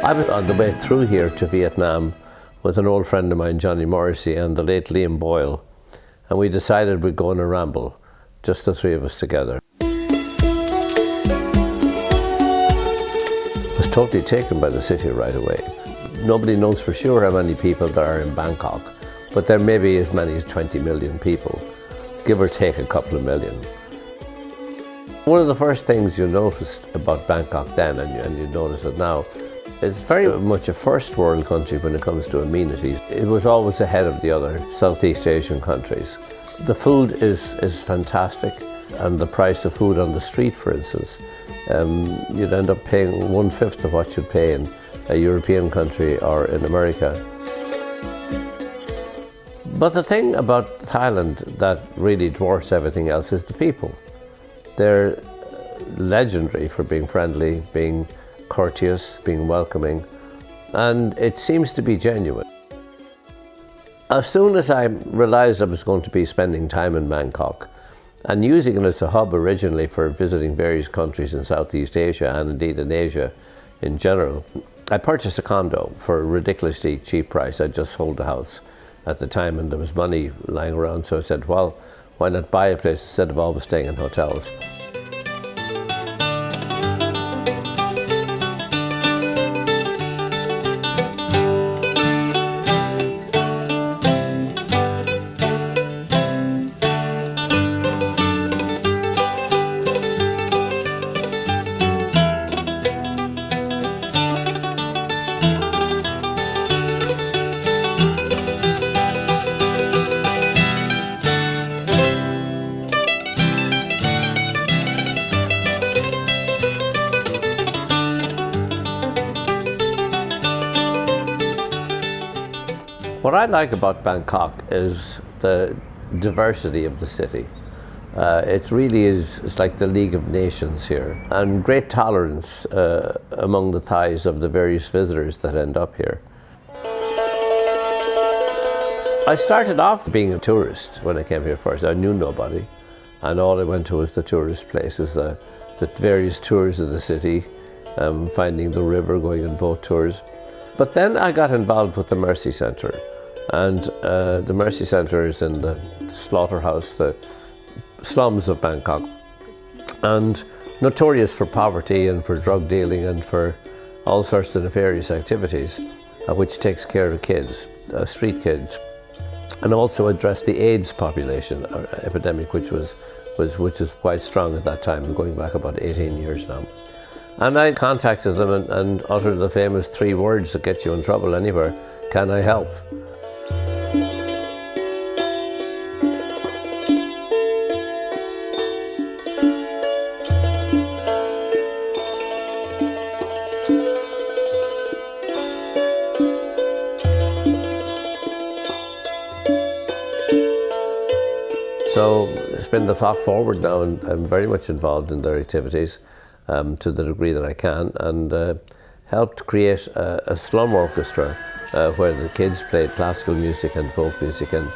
I was on the way through here to Vietnam with an old friend of mine, Johnny Morrissey, and the late Liam Boyle, and we decided we'd go on a ramble, just the three of us together. I was totally taken by the city right away. Nobody knows for sure how many people there are in Bangkok, but there may be as many as 20 million people, give or take a couple of million. One of the first things you noticed about Bangkok then, and you notice it now, it's very much a first world country when it comes to amenities. It was always ahead of the other Southeast Asian countries. The food is fantastic, and the price of food on the street, for instance, you'd end up paying 1/5 of what you'd pay in a European country or in America. But the thing about Thailand that really dwarfs everything else is the people. They're legendary for being friendly, being courteous, being welcoming, and it seems to be genuine. As soon as I realized I was going to be spending time in Bangkok and using it as a hub originally for visiting various countries in Southeast Asia and indeed in Asia in general, I purchased a condo for a ridiculously cheap price. I just sold the house at the time and there was money lying around, so I said, well, why not buy a place instead of always staying in hotels? What I like about Bangkok is the diversity of the city. It really is, it's like the League of Nations here, and great tolerance among the Thais of the various visitors that end up here. I started off being a tourist when I came here first. I knew nobody, and all I went to was the tourist places, the various tours of the city, finding the river, going on boat tours. But then I got involved with the Mercy Centre. And the Mercy Centre is in the slaughterhouse, the slums of Bangkok, and notorious for poverty and for drug dealing and for all sorts of nefarious activities, which takes care of kids, street kids, and also addressed the AIDS population epidemic, which was quite strong at that time, going back about 18 years now. And I contacted them and uttered the famous 3 words that get you in trouble anywhere: can I help? So spin the clock forward now, and I'm very much involved in their activities to the degree that I can, and helped create a slum orchestra where the kids played classical music and folk music and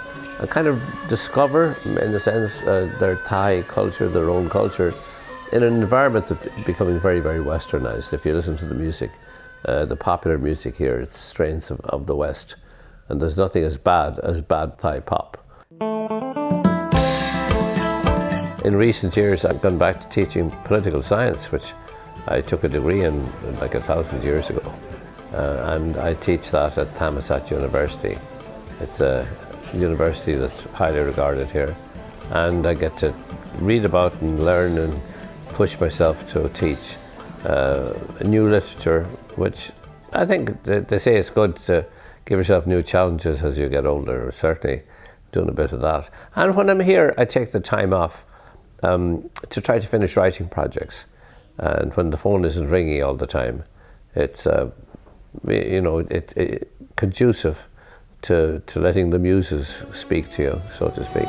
kind of discover, in a sense, their Thai culture, their own culture, in an environment that's becoming very, very westernized. If you listen to the music, the popular music here, it's strains of the West, and there's nothing as bad Thai pop. In recent years, I've gone back to teaching political science, which I took a degree in like 1,000 years ago. And I teach that at Thammasat University. It's a university that's highly regarded here. And I get to read about and learn and push myself to teach new literature, which I think they say it's good to give yourself new challenges as you get older. Certainly doing a bit of that. And when I'm here, I take the time off to try to finish writing projects, and when the phone isn't ringing all the time, it's it's conducive to letting the muses speak to you, so to speak.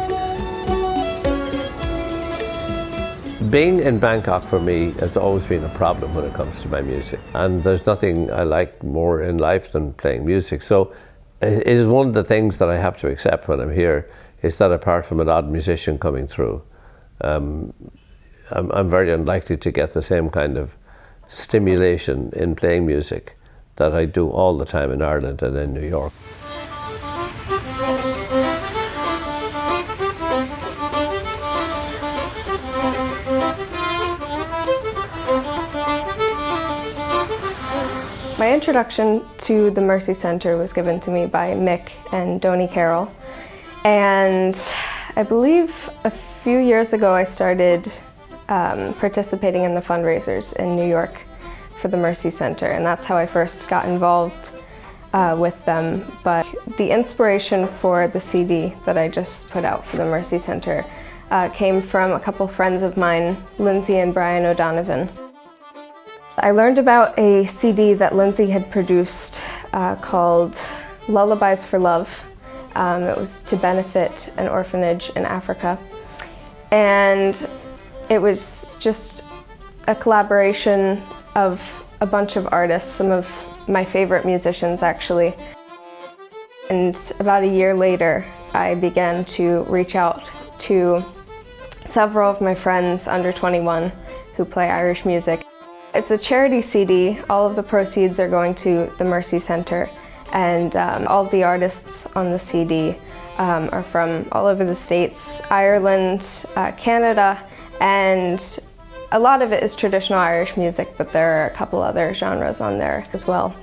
Being in Bangkok for me has always been a problem when it comes to my music, and there's nothing I like more in life than playing music. So it is one of the things that I have to accept when I'm here, is that apart from an odd musician coming through, I'm very unlikely to get the same kind of stimulation in playing music that I do all the time in Ireland and in New York. My introduction to the Mercy Center was given to me by Mick and Donnie Carroll, and I believe a few years ago I started participating in the fundraisers in New York for the Mercy Center, and that's how I first got involved with them. But the inspiration for the CD that I just put out for the Mercy Center came from a couple friends of mine, Lindsay and Brian O'Donovan. I learned about a CD that Lindsay had produced called Lullabies for Love. It was to benefit an orphanage in Africa. And it was just a collaboration of a bunch of artists, some of my favorite musicians actually. And about a year later, I began to reach out to several of my friends under 21 who play Irish music. It's a charity CD. All of the proceeds are going to the Mercy Center, and all the artists on the CD are from all over the States, Ireland, Canada, and a lot of it is traditional Irish music, but there are a couple other genres on there as well.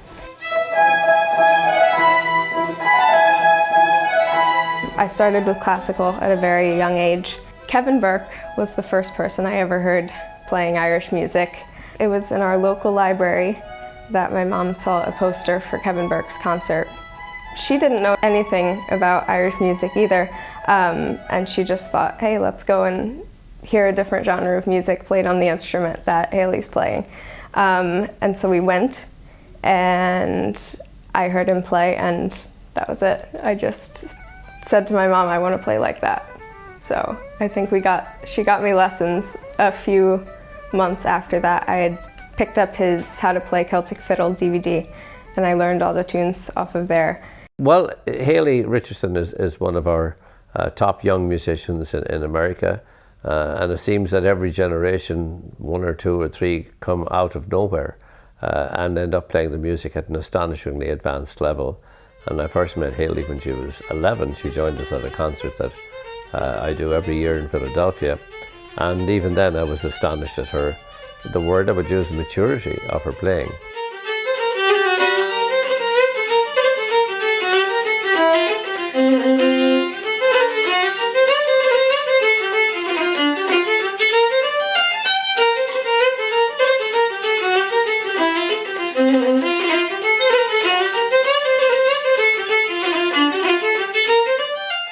I started with classical at a very young age. Kevin Burke was the first person I ever heard playing Irish music. It was in our local library that my mom saw a poster for Kevin Burke's concert. She didn't know anything about Irish music either, and she just thought, hey, let's go and hear a different genre of music played on the instrument that Haley's playing. And so we went, and I heard him play, and that was it. I just said to my mom, I want to play like that. So I think she got me lessons a few months after that. I had picked up his How to Play Celtic Fiddle DVD, and I learned all the tunes off of there. Well, Haley Richardson is one of our top young musicians in America, and it seems that every generation, one or two or three, come out of nowhere and end up playing the music at an astonishingly advanced level. And I first met Haley when she was 11. She joined us at a concert that I do every year in Philadelphia. And even then I was astonished at her, the word I would use, maturity of her playing.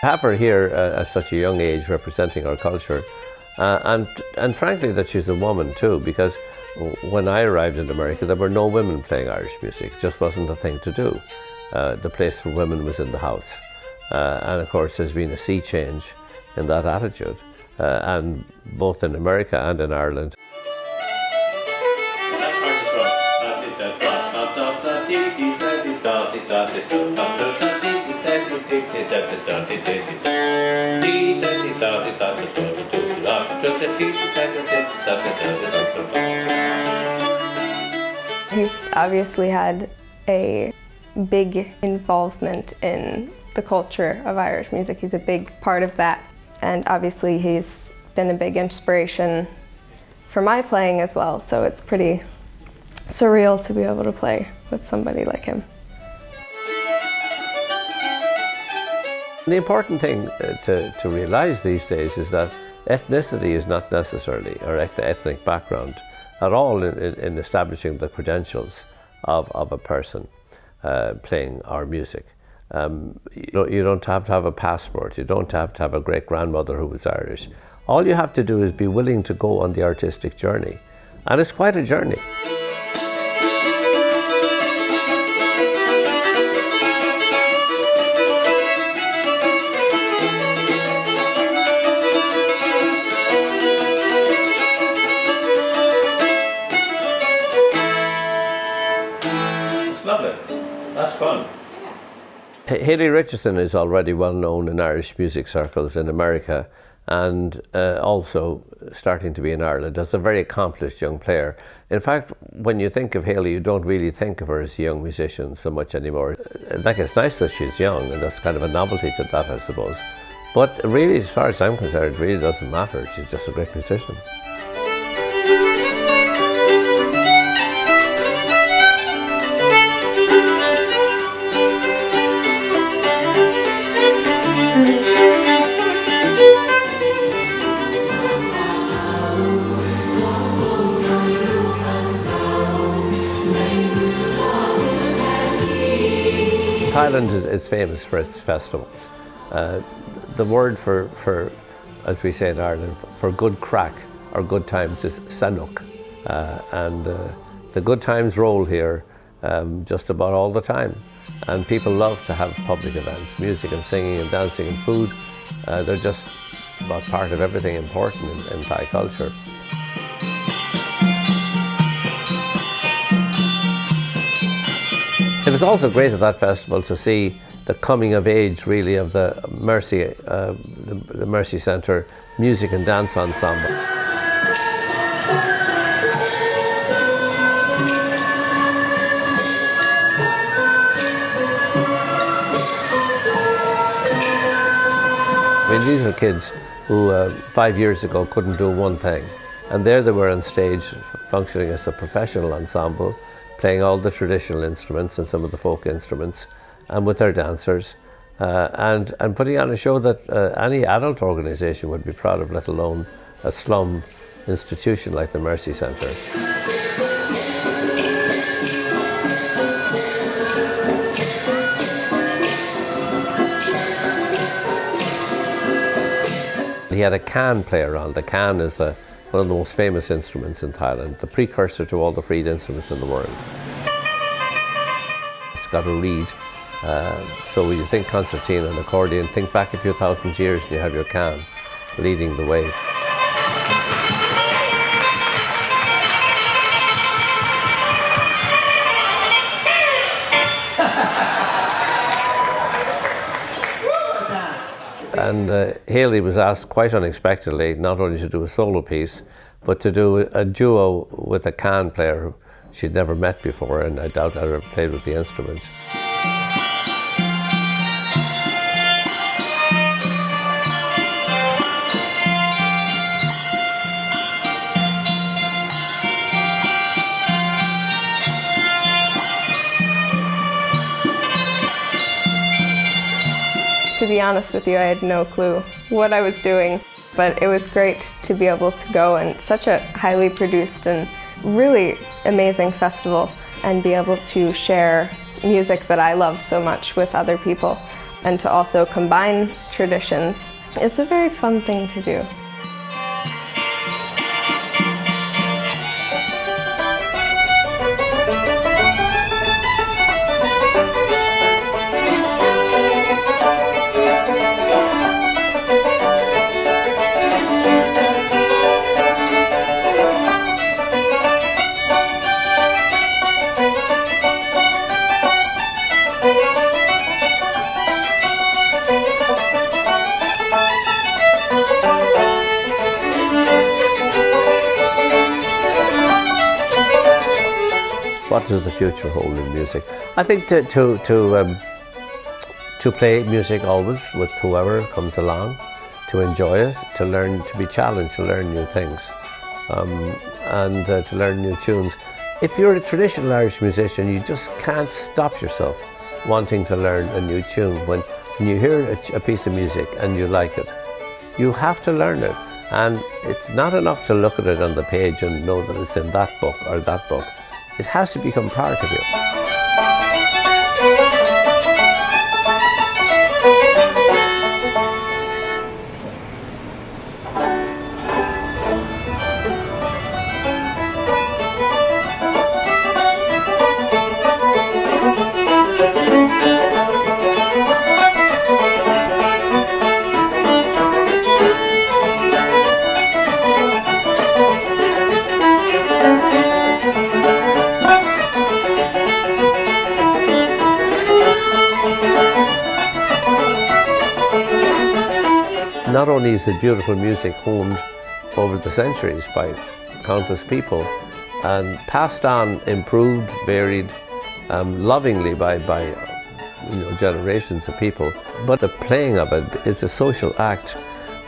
Have her here at such a young age representing our culture, and frankly that she's a woman too, because when I arrived in America there were no women playing Irish music. It just wasn't a thing to do. The place for women was in the house, and of course there's been a sea change in that attitude, and both in America and in Ireland. He's obviously had a big involvement in the culture of Irish music. He's a big part of that, and obviously he's been a big inspiration for my playing as well, so it's pretty surreal to be able to play with somebody like him. The important thing to realize these days is that ethnicity is not necessarily, or ethnic background, at all in establishing the credentials of a person playing our music. You don't have to have a passport, you don't have to have a great-grandmother who was Irish. All you have to do is be willing to go on the artistic journey, and it's quite a journey. Lovely. That's fun. Haley Richardson is already well known in Irish music circles in America and also starting to be in Ireland as a very accomplished young player. In fact, when you think of Hayley, you don't really think of her as a young musician so much anymore. Like, it's nice that she's young, and that's kind of a novelty to that, I suppose. But really, as far as I'm concerned, it really doesn't matter. She's just a great musician. Thailand is famous for its festivals. The word for, as we say in Ireland, for good crack or good times is sanuk. And the good times roll here just about all the time. And people love to have public events, music and singing and dancing and food. They're just about part of everything important in Thai culture. It was also great at that festival to see the coming of age, really, of the Mercy Centre Music and Dance Ensemble. I mean, these are kids who 5 years ago couldn't do one thing, and there they were on stage functioning as a professional ensemble, playing all the traditional instruments and some of the folk instruments, and with their dancers, and putting on a show that any adult organisation would be proud of, let alone a slum institution like the Mercy Centre. He had a can player on. The can is one of the most famous instruments in Thailand, the precursor to all the freed instruments in the world. It's got a reed, so when you think concertina and accordion, think back a few thousand years and you have your can leading the way. And Hayley was asked quite unexpectedly not only to do a solo piece, but to do a duo with a can player she'd never met before, and I doubt ever played with the instrument. To be honest with you, I had no clue what I was doing, but it was great to be able to go and such a highly produced and really amazing festival and be able to share music that I love so much with other people and to also combine traditions. It's a very fun thing to do. What does the future hold in music? I think to play music always with whoever comes along, to enjoy it, to learn, to be challenged, to learn new things, and to learn new tunes. If you're a traditional Irish musician, you just can't stop yourself wanting to learn a new tune. When you hear a piece of music and you like it, you have to learn it. And it's not enough to look at it on the page and know that it's in that book or that book. It has to become part of you. not only is it beautiful music honed over the centuries by countless people and passed on, improved, varied, lovingly by generations of people, but the playing of it is a social act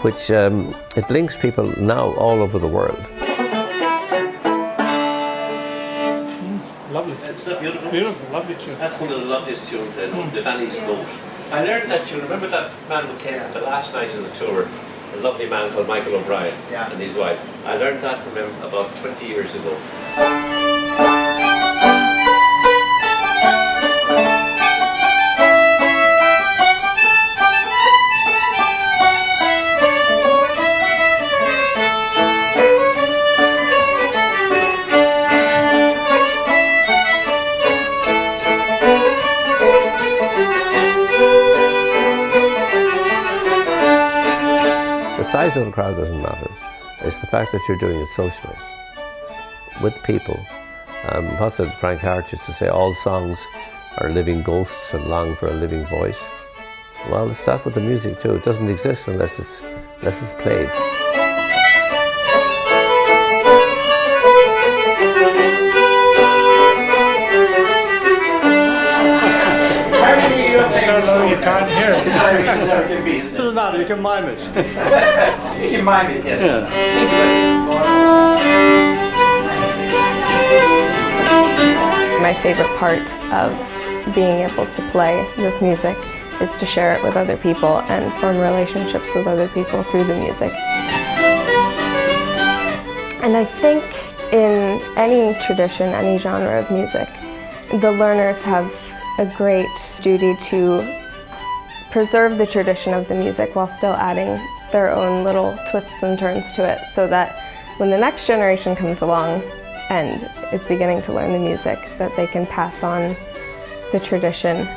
which it links people now all over the world. Lovely. It's not beautiful. Beautiful, lovely tune. That's one of the loveliest tunes I know, the Vanny's Goat. I learned that tune. Remember that man who came the last night of the tour, a lovely man called Michael O'Brien, and his wife. I learned that from him about 20 years ago. The size of the crowd doesn't matter. It's the fact that you're doing it socially, with people. What did Frank Hart used to say? All songs are living ghosts and long for a living voice. Well, it's that with the music too. It doesn't exist unless it's played. You can't hear it. Doesn't matter, you can mime it. You can mime it, yes. My favorite part of being able to play this music is to share it with other people and form relationships with other people through the music. And I think in any tradition, any genre of music, the learners have a great duty to preserve the tradition of the music while still adding their own little twists and turns to it, so that when the next generation comes along and is beginning to learn the music, that they can pass on the tradition.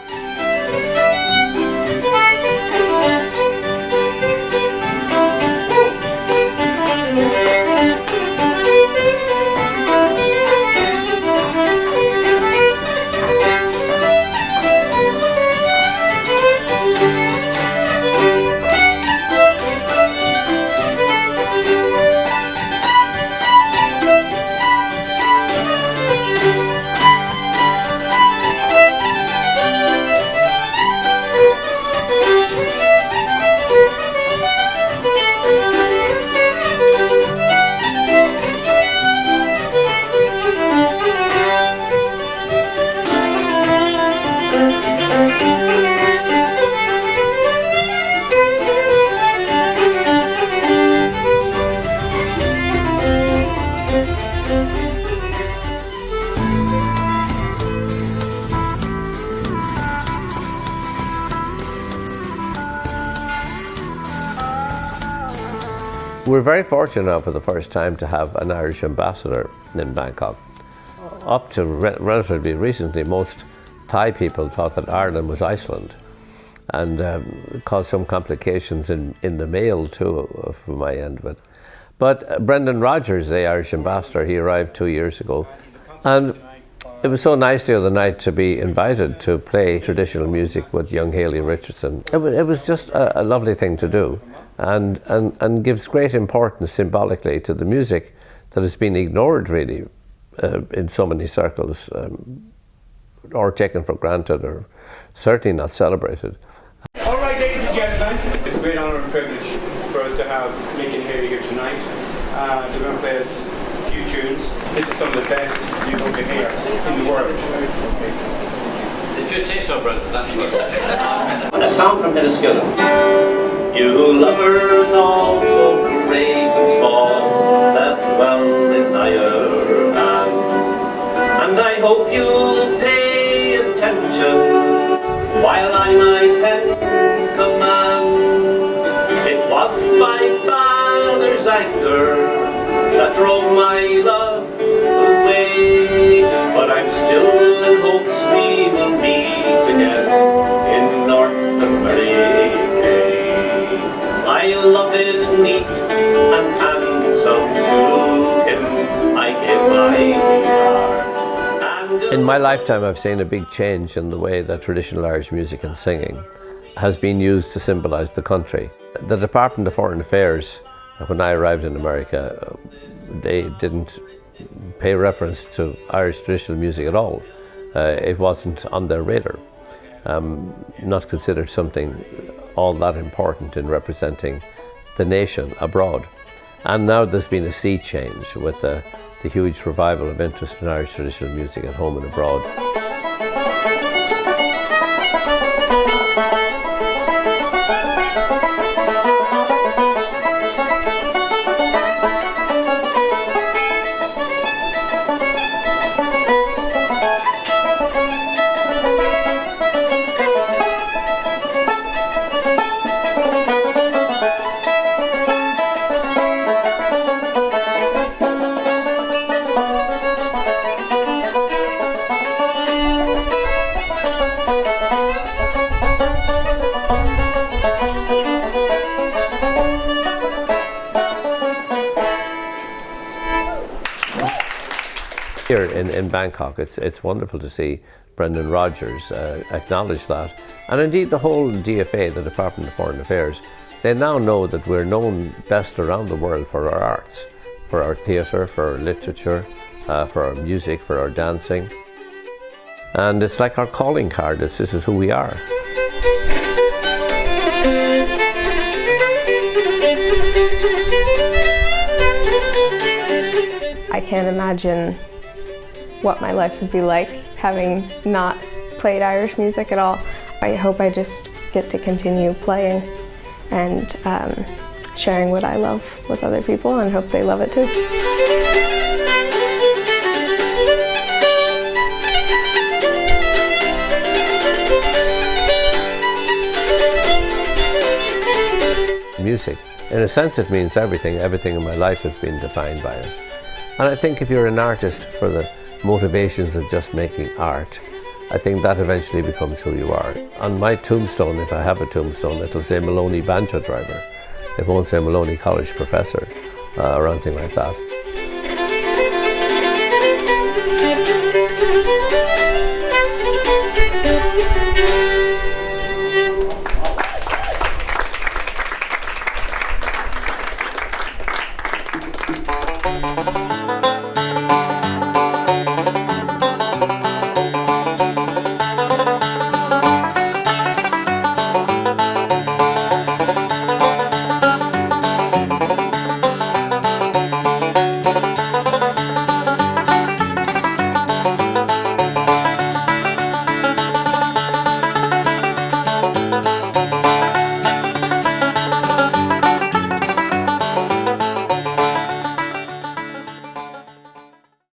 We're very fortunate for the first time to have an Irish ambassador in Bangkok. Up to relatively recently, most Thai people thought that Ireland was Iceland, and caused some complications in the mail too from my end of it. But Brendan Rogers, the Irish ambassador, he arrived 2 years ago, and it was so nice the other night to be invited to play traditional music with young Hayley Richardson. It was just a lovely thing to do, and gives great importance symbolically to the music that has been ignored really in so many circles, or taken for granted, or certainly not celebrated. All right, ladies and gentlemen, it's a great honour and privilege for us to have Mick and Hayley here tonight. They're going to play us a few tunes. This is some of the best you're going to hear in the world. Did you say so, Brendan? That's good. A song from Enniskillen. You lovers all so great and small that dwell in Ireland, and I hope you'll pay attention while I my pen command. It was my father's anger that drove my love away, but I'm still in hopes we will meet again in North America. My love is neat and handsome to him, I give my heart. In my lifetime, I've seen a big change in the way that traditional Irish music and singing has been used to symbolise the country. The Department of Foreign Affairs, when I arrived in America, they didn't pay reference to Irish traditional music at all. It wasn't on their radar. Not considered something all that important in representing the nation abroad. And now there's been a sea change with the huge revival of interest in Irish traditional music at home and abroad. Here in Bangkok, it's wonderful to see Brendan Rogers acknowledge that. And indeed the whole DFA, the Department of Foreign Affairs, they now know that we're known best around the world for our arts, for our theatre, for our literature, for our music, for our dancing. And it's like our calling card, this is who we are. I can't imagine what my life would be like having not played Irish music at all. I hope I just get to continue playing and sharing what I love with other people, and hope they love it too. Music, in a sense, it means everything. Everything in my life has been defined by it. And I think if you're an artist for the motivations of just making art, I think that eventually becomes who you are. On my tombstone, if I have a tombstone, it'll say Moloney Banjo Driver. It won't say Moloney College Professor or anything like that.